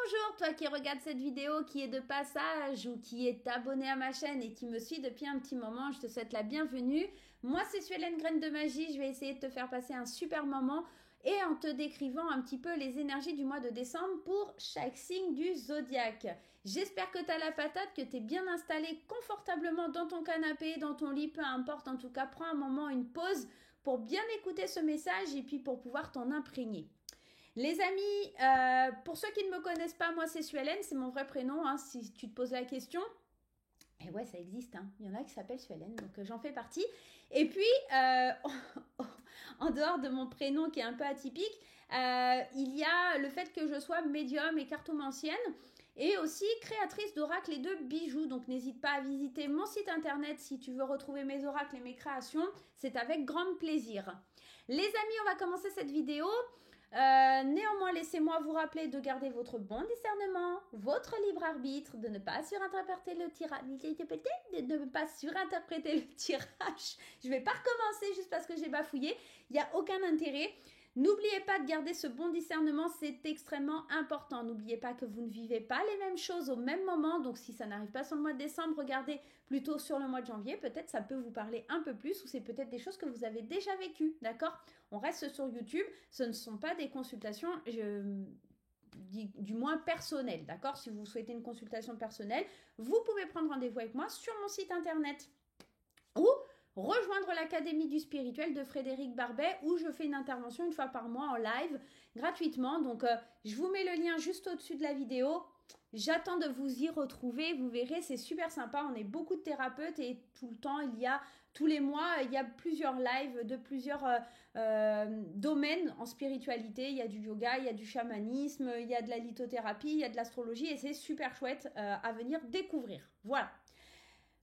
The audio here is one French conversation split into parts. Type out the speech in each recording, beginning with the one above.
Bonjour, toi qui regardes cette vidéo, qui est de passage ou qui est abonné à ma chaîne et qui me suit depuis un petit moment, je te souhaite la bienvenue. Moi, c'est Suelen Graine de Magie, je vais essayer de te faire passer un super moment et en te décrivant un petit peu les énergies du mois de décembre pour chaque signe du zodiaque. J'espère que tu as la patate, que tu es bien installé confortablement dans ton canapé, dans ton lit, peu importe, en tout cas, prends un moment, une pause pour bien écouter ce message et puis pour pouvoir t'en imprégner. Les amis, pour ceux qui ne me connaissent pas, moi c'est Suelen, c'est mon vrai prénom, hein, si tu te poses la question. Et ouais, ça existe, hein. Il y en a qui s'appellent Suelen, donc j'en fais partie. Et puis, en dehors de mon prénom qui est un peu atypique, il y a le fait que je sois médium et cartomancienne et aussi créatrice d'oracles et de bijoux. Donc n'hésite pas à visiter mon site internet si tu veux retrouver mes oracles et mes créations. C'est avec grand plaisir. Les amis, on va commencer cette vidéo. Néanmoins, laissez-moi vous rappeler de garder votre bon discernement, votre libre arbitre, de ne pas surinterpréter le tirage. Je vais pas recommencer juste parce que j'ai bafouillé. Il n'y a aucun intérêt. N'oubliez pas de garder ce bon discernement, c'est extrêmement important. N'oubliez pas que vous ne vivez pas les mêmes choses au même moment. Donc si ça n'arrive pas sur le mois de décembre, regardez plutôt sur le mois de janvier. Peut-être ça peut vous parler un peu plus ou c'est peut-être des choses que vous avez déjà vécues. D'accord? On reste sur YouTube. Ce ne sont pas des consultations, du moins personnelles. D'accord? Si vous souhaitez une consultation personnelle, vous pouvez prendre rendez-vous avec moi sur mon site internet. Ou rejoindre l'Académie du Spirituel de Frédéric Barbet où je fais une intervention une fois par mois en live gratuitement. Donc, je vous mets le lien juste au-dessus de la vidéo. J'attends de vous y retrouver. Vous verrez, c'est super sympa. On est beaucoup de thérapeutes et tout le temps, tous les mois, il y a plusieurs lives de plusieurs domaines en spiritualité. Il y a du yoga, il y a du chamanisme, il y a de la lithothérapie, il y a de l'astrologie et c'est super chouette à venir découvrir. Voilà.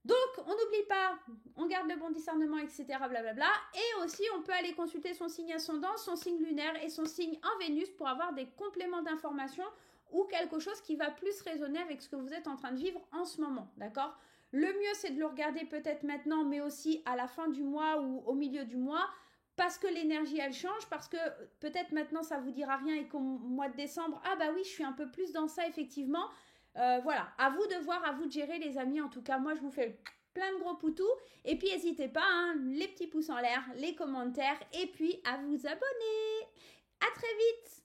Donc, on n'oublie pas, on garde le bon discernement, etc. Blablabla. Et aussi, on peut aller consulter son signe ascendant, son signe lunaire et son signe en Vénus pour avoir des compléments d'information ou quelque chose qui va plus résonner avec ce que vous êtes en train de vivre en ce moment. D'accord ? Le mieux, c'est de le regarder peut-être maintenant, mais aussi à la fin du mois ou au milieu du mois, parce que l'énergie, elle change, parce que peut-être maintenant, ça ne vous dira rien et qu'au mois de décembre, ah bah oui, je suis un peu plus dans ça, effectivement. Voilà, à vous de voir, à vous de gérer les amis. En tout cas, moi je vous fais plein de gros poutous. Et puis n'hésitez pas, hein, les petits pouces en l'air, les commentaires et puis à vous abonner. À très vite.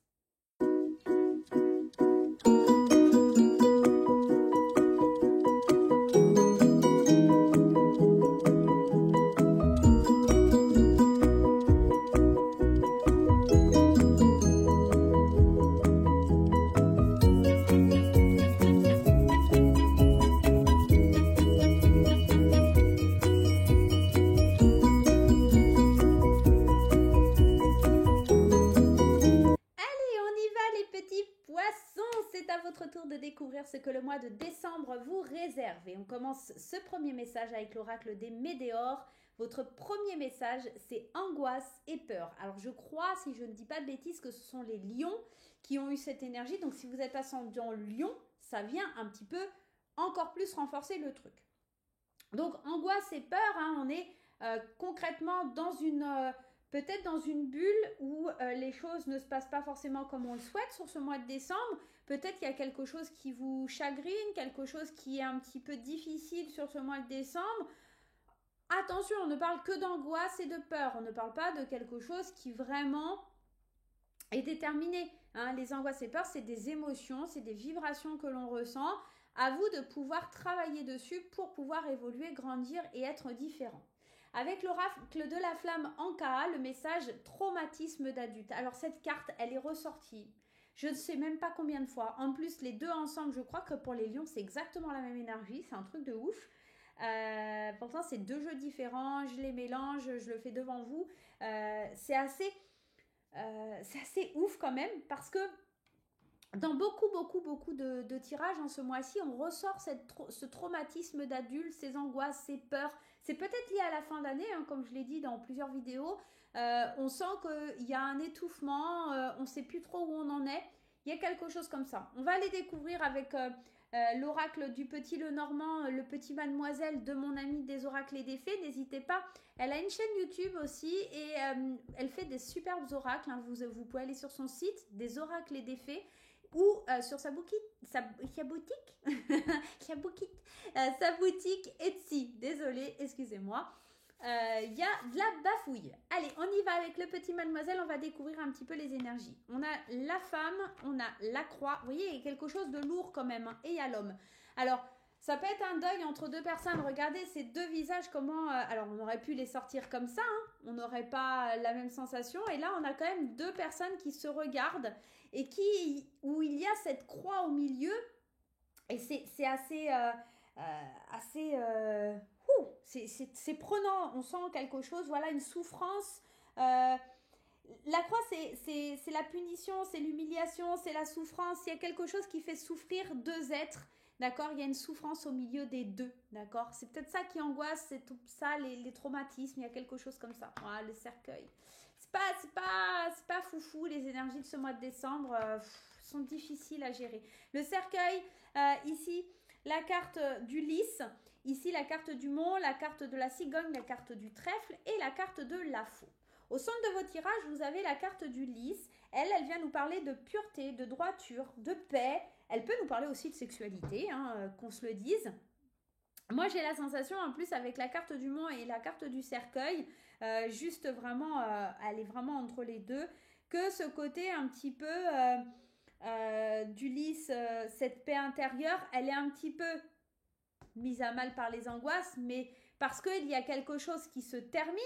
De découvrir ce que le mois de décembre vous réserve. Et on commence ce premier message avec l'oracle des Médéors. Votre premier message, c'est angoisse et peur. Alors je crois, si je ne dis pas de bêtises, que ce sont les lions qui ont eu cette énergie. Donc si vous êtes ascendant lion, ça vient un petit peu encore plus renforcer le truc. Donc angoisse et peur, hein, on est concrètement dans une... peut-être dans une bulle où les choses ne se passent pas forcément comme on le souhaite sur ce mois de décembre. Peut-être qu'il y a quelque chose qui vous chagrine, quelque chose qui est un petit peu difficile sur ce mois de décembre. Attention, on ne parle que d'angoisse et de peur. On ne parle pas de quelque chose qui vraiment est déterminé. Hein. Les angoisses et peurs, c'est des émotions, c'est des vibrations que l'on ressent. À vous de pouvoir travailler dessus pour pouvoir évoluer, grandir et être différent. Avec l'oracle de la flamme Ankara, le message traumatisme d'adulte. Alors cette carte, elle est ressortie. Je ne sais même pas combien de fois. En plus, les deux ensemble, je crois que pour les lions, c'est exactement la même énergie. C'est un truc de ouf. Pourtant, c'est deux jeux différents. Je les mélange, je le fais devant vous. C'est assez ouf quand même parce que dans beaucoup de tirages en ce mois-ci, on ressort ce traumatisme d'adulte, ces angoisses, ces peurs. C'est peut-être lié à la fin d'année, hein, comme je l'ai dit dans plusieurs vidéos. On sent qu'il y a un étouffement, on ne sait plus trop où on en est. Il y a quelque chose comme ça. On va aller découvrir avec l'oracle du petit Lenormand, le petit mademoiselle de mon amie des oracles et des fées. N'hésitez pas, elle a une chaîne YouTube aussi et elle fait des superbes oracles. Hein. Vous pouvez aller sur son site, des oracles et des fées. ou sur sa boutique, sa boutique, sa boutique, sa boutique Etsy. Désolée, excusez-moi. Il y a de la bafouille. Allez, on y va avec le petit mademoiselle, on va découvrir un petit peu les énergies. On a la femme, on a la croix. Vous voyez, il y a quelque chose de lourd quand même. Hein, et il y a l'homme. Alors, ça peut être un deuil entre deux personnes. Regardez ces deux visages, comment... alors, on aurait pu les sortir comme ça. Hein, on n'aurait pas la même sensation. Et là, on a quand même deux personnes qui se regardent et où il y a cette croix au milieu. Et c'est assez... assez c'est prenant, on sent quelque chose, voilà, une souffrance. La croix, c'est la punition, c'est l'humiliation, c'est la souffrance. Il y a quelque chose qui fait souffrir deux êtres, d'accord. Il y a une souffrance au milieu des deux, d'accord. C'est peut-être ça qui angoisse, c'est tout ça, les traumatismes. Il y a quelque chose comme ça. Voilà, le cercueil. C'est pas foufou. Les énergies de ce mois de décembre sont difficiles à gérer. Le cercueil, ici, la carte du lys. Ici, la carte du mont, la carte de la cigogne, la carte du trèfle et la carte de la faux. Au centre de vos tirages, vous avez la carte du lys. Elle vient nous parler de pureté, de droiture, de paix. Elle peut nous parler aussi de sexualité, hein, qu'on se le dise. Moi, j'ai la sensation, en plus, avec la carte du mont et la carte du cercueil, juste vraiment, elle est vraiment entre les deux, que ce côté un petit peu du lys, cette paix intérieure, elle est un petit peu mise à mal par les angoisses, mais parce qu'il y a quelque chose qui se termine.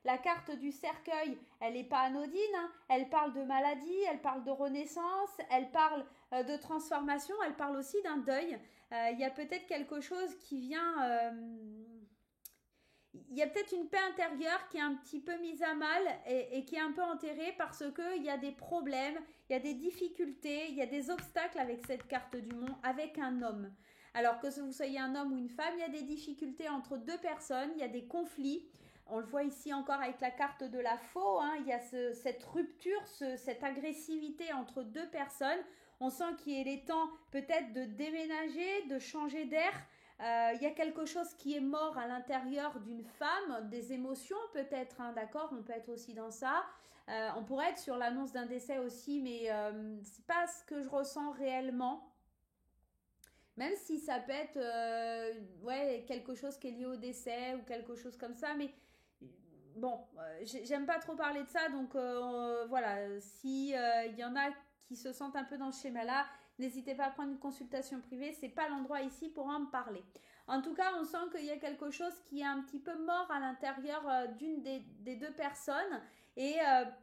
La carte du cercueil, elle n'est pas anodine, hein. Elle parle de maladie, elle parle de renaissance, elle parle de transformation, elle parle aussi d'un deuil. Il y a peut-être quelque chose qui vient... il y a peut-être une paix intérieure qui est un petit peu mise à mal et qui est un peu enterrée parce qu'il y a des problèmes, il y a des difficultés, il y a des obstacles avec cette carte du monde, avec un homme. Alors que vous soyez un homme ou une femme, il y a des difficultés entre deux personnes, il y a des conflits. On le voit ici encore avec la carte de la faux, hein, il y a cette rupture, cette agressivité entre deux personnes. On sent qu'il est temps peut-être de déménager, de changer d'air. Il y a quelque chose qui est mort à l'intérieur d'une femme, des émotions peut-être, hein, d'accord, on peut être aussi dans ça. On pourrait être sur l'annonce d'un décès aussi, mais c'est pas ce que je ressens réellement. Même si ça peut être ouais, quelque chose qui est lié au décès ou quelque chose comme ça, mais bon, j'aime pas trop parler de ça, donc voilà, si il y en a qui se sentent un peu dans ce schéma-là, n'hésitez pas à prendre une consultation privée, c'est pas l'endroit ici pour en parler. En tout cas, on sent qu'il y a quelque chose qui est un petit peu mort à l'intérieur d'une des deux personnes. Et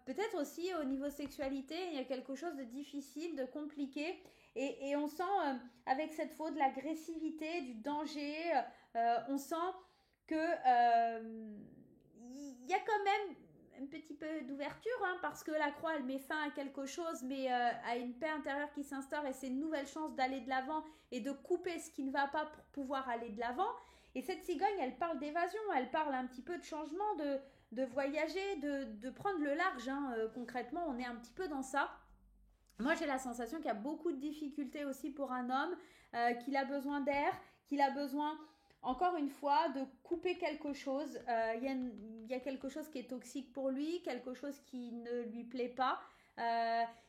peut-être aussi au niveau sexualité, il y a quelque chose de difficile, de compliqué. Et on sent avec cette faute de l'agressivité, du danger, on sent que il y a quand même un petit peu d'ouverture, hein, parce que la croix, elle met fin à quelque chose, mais à une paix intérieure qui s'instaure, et c'est une nouvelle chance d'aller de l'avant et de couper ce qui ne va pas pour pouvoir aller de l'avant. Et cette cigogne, elle parle d'évasion, elle parle un petit peu de changement, de voyager, de prendre le large, hein, concrètement, on est un petit peu dans ça. Moi, j'ai la sensation qu'il y a beaucoup de difficultés aussi pour un homme, qu'il a besoin d'air, qu'il a besoin, encore une fois, de couper quelque chose. Il y a quelque chose qui est toxique pour lui, quelque chose qui ne lui plaît pas.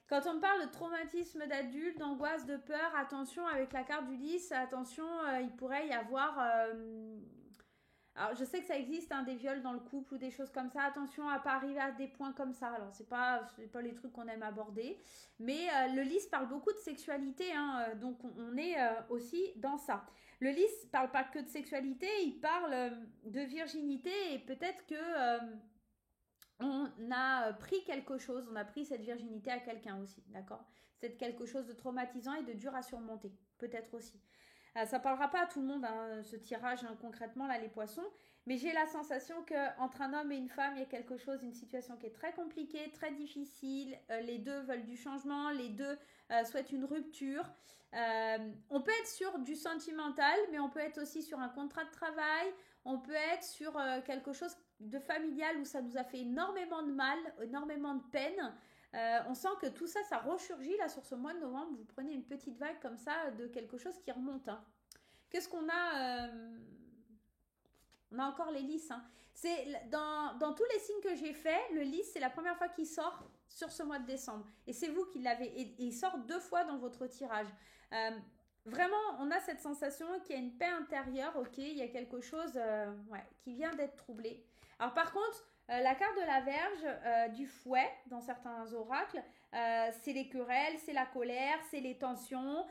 Quand on parle de traumatisme d'adulte, d'angoisse, de peur, attention avec la carte du lys, attention, il pourrait y avoir... alors, je sais que ça existe, hein, des viols dans le couple ou des choses comme ça. Attention à pas arriver à des points comme ça. Alors, c'est pas les trucs qu'on aime aborder. Mais le lys parle beaucoup de sexualité, hein, donc on est aussi dans ça. Le lys parle pas que de sexualité, il parle de virginité et peut-être que on a pris quelque chose, on a pris cette virginité à quelqu'un aussi, d'accord? C'est quelque chose de traumatisant et de dur à surmonter, peut-être aussi. Ça parlera pas à tout le monde, hein, ce tirage, hein, concrètement, là, les poissons. Mais j'ai la sensation qu'entre un homme et une femme, il y a quelque chose, une situation qui est très compliquée, très difficile. Les deux veulent du changement, les deux souhaitent une rupture. On peut être sur du sentimental, mais on peut être aussi sur un contrat de travail. On peut être sur quelque chose de familial où ça nous a fait énormément de mal, énormément de peine. On sent que tout ça, ça ressurgit là sur ce mois de novembre. Vous prenez une petite vague comme ça de quelque chose qui remonte. Hein. Qu'est-ce qu'on a On a encore les lys. Hein. C'est dans tous les signes que j'ai faits, le lys, c'est la première fois qu'il sort sur ce mois de décembre. Et c'est vous qui l'avez. Et il sort 2 fois dans votre tirage. Vraiment, on a cette sensation qu'il y a une paix intérieure, ok, il y a quelque chose qui vient d'être troublé. Alors par contre, la carte de la Vierge, du fouet, dans certains oracles, c'est les querelles, c'est la colère, c'est les tensions,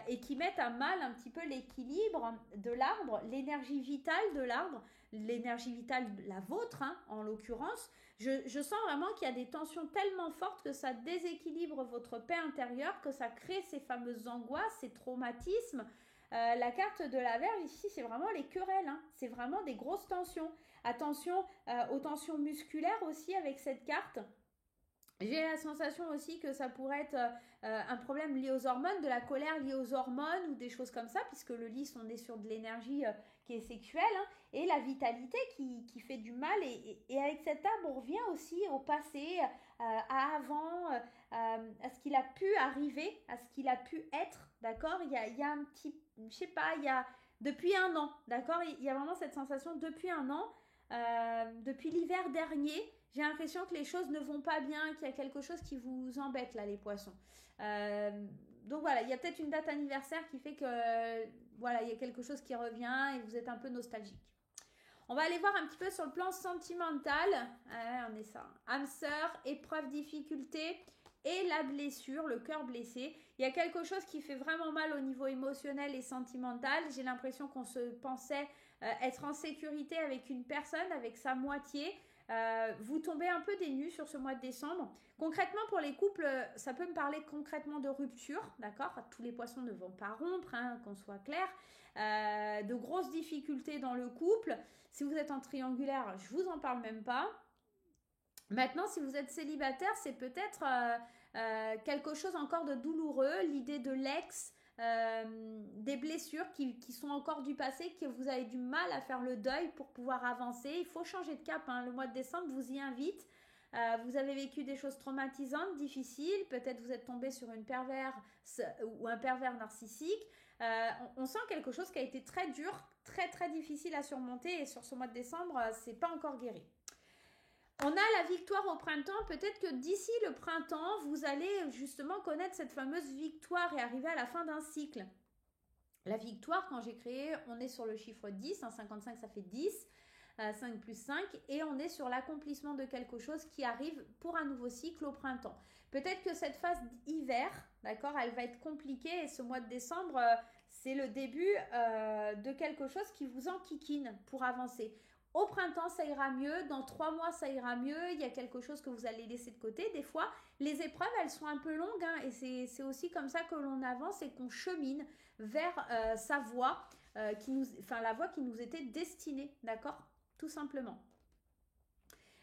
et qui mettent à mal un petit peu l'équilibre de l'arbre, l'énergie vitale de l'arbre, l'énergie vitale, la vôtre, hein, en l'occurrence. Je sens vraiment qu'il y a des tensions tellement fortes que ça déséquilibre votre paix intérieure, que ça crée ces fameuses angoisses, ces traumatismes. La carte de la Vierge ici, c'est vraiment les querelles, hein. C'est vraiment des grosses tensions. Attention aux tensions musculaires aussi avec cette carte. J'ai la sensation aussi que ça pourrait être un problème lié aux hormones, de la colère liée aux hormones ou des choses comme ça, puisque le lys, on est sur de l'énergie qui est sexuelle, hein, et la vitalité qui fait du mal. Et avec cet arbre, on revient aussi au passé, à avant, à ce qu'il a pu arriver, à ce qu'il a pu être, d'accord. Il y a un petit, je sais pas, il y a depuis un an, d'accord. Il y a vraiment cette sensation depuis un an, depuis l'hiver dernier. J'ai l'impression que les choses ne vont pas bien, qu'il y a quelque chose qui vous embête là, les poissons. Donc voilà, il y a peut-être une date anniversaire qui fait que voilà, il y a quelque chose qui revient et vous êtes un peu nostalgique. On va aller voir un petit peu sur le plan sentimental. On est ça. Âme sœur, épreuve, difficulté et la blessure, le cœur blessé. Il y a quelque chose qui fait vraiment mal au niveau émotionnel et sentimental. J'ai l'impression qu'on se pensait être en sécurité avec une personne, avec sa moitié. Vous tombez un peu des nues sur ce mois de décembre. Concrètement, pour les couples, ça peut me parler concrètement de rupture, d'accord. Tous les poissons ne vont pas rompre, hein, qu'on soit clair. De grosses difficultés dans le couple. Si vous êtes en triangulaire, je vous en parle même pas. Maintenant, si vous êtes célibataire, c'est peut-être quelque chose encore de douloureux, l'idée de l'ex, des blessures qui sont encore du passé, que vous avez du mal à faire le deuil pour pouvoir avancer. Il faut changer de cap, hein. Le mois de décembre vous y invite. Vous avez vécu des choses traumatisantes, difficiles. Peut-être vous êtes tombé sur une perverse ou un pervers narcissique. On sent quelque chose qui a été très dur, très très difficile à surmonter. Et sur ce mois de décembre, c'est pas encore guéri. On a la victoire au printemps. Peut-être que d'ici le printemps, vous allez justement connaître cette fameuse victoire et arriver à la fin d'un cycle. La victoire, quand j'ai créé, on est sur le chiffre 10. 55, ça fait 10. 5 plus 5. Et on est sur l'accomplissement de quelque chose qui arrive pour un nouveau cycle au printemps. Peut-être que cette phase d'hiver, d'accord, elle va être compliquée. Et ce mois de décembre, c'est le début de quelque chose qui vous enquiquine pour avancer. Au printemps, ça ira mieux. Dans 3 mois, ça ira mieux. Il y a quelque chose que vous allez laisser de côté. Des fois, les épreuves, elles sont un peu longues, hein, et c'est aussi comme ça que l'on avance et qu'on chemine vers sa voie, la voie qui nous était destinée, d'accord? Tout simplement.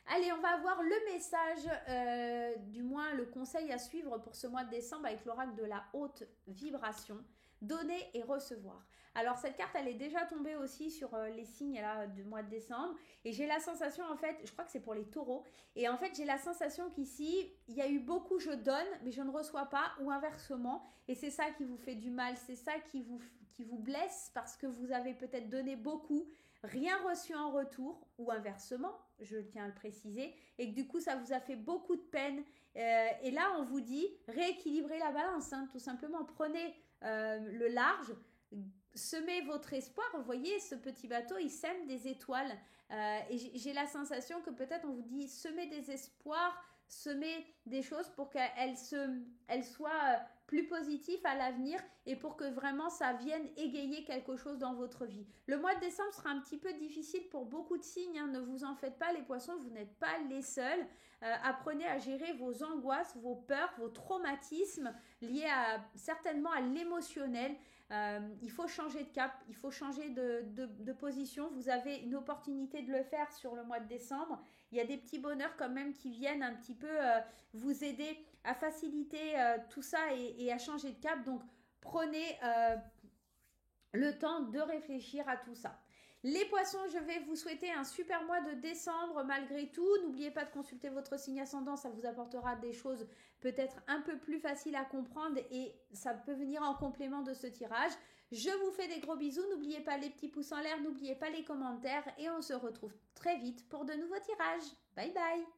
Allez, on va voir le message, du moins le conseil à suivre pour ce mois de décembre avec l'oracle de la haute vibration. Donner et recevoir. Alors cette carte, elle est déjà tombée aussi sur les signes là, du mois de décembre. Et j'ai la sensation, en fait, je crois que c'est pour les taureaux. Et en fait, j'ai la sensation qu'ici, il y a eu beaucoup je donne, mais je ne reçois pas, ou inversement. Et c'est ça qui vous fait du mal, c'est ça qui vous blesse parce que vous avez peut-être donné beaucoup, rien reçu en retour, ou inversement, je tiens à le préciser, et que du coup, ça vous a fait beaucoup de peine. Et là, on vous dit, rééquilibrez la balance, hein, tout simplement. Prenez le large, semez votre espoir. Vous voyez, ce petit bateau, il sème des étoiles. Et j'ai la sensation que peut-être on vous dit semez des espoirs, semez des choses pour qu'elles soient plus positives à l'avenir et pour que vraiment ça vienne égayer quelque chose dans votre vie. Le mois de décembre sera un petit peu difficile pour beaucoup de signes, hein. Ne vous en faites pas les poissons, vous n'êtes pas les seuls. Apprenez à gérer vos angoisses, vos peurs, vos traumatismes liés certainement à l'émotionnel. Il faut changer de cap, il faut changer de position. Vous avez une opportunité de le faire sur le mois de décembre. Il y a des petits bonheurs quand même qui viennent un petit peu vous aider à faciliter tout ça et à changer de cap. Donc prenez le temps de réfléchir à tout ça. Les poissons, je vais vous souhaiter un super mois de décembre malgré tout. N'oubliez pas de consulter votre signe ascendant, ça vous apportera des choses peut-être un peu plus faciles à comprendre et ça peut venir en complément de ce tirage. Je vous fais des gros bisous, n'oubliez pas les petits pouces en l'air, n'oubliez pas les commentaires et on se retrouve très vite pour de nouveaux tirages. Bye bye!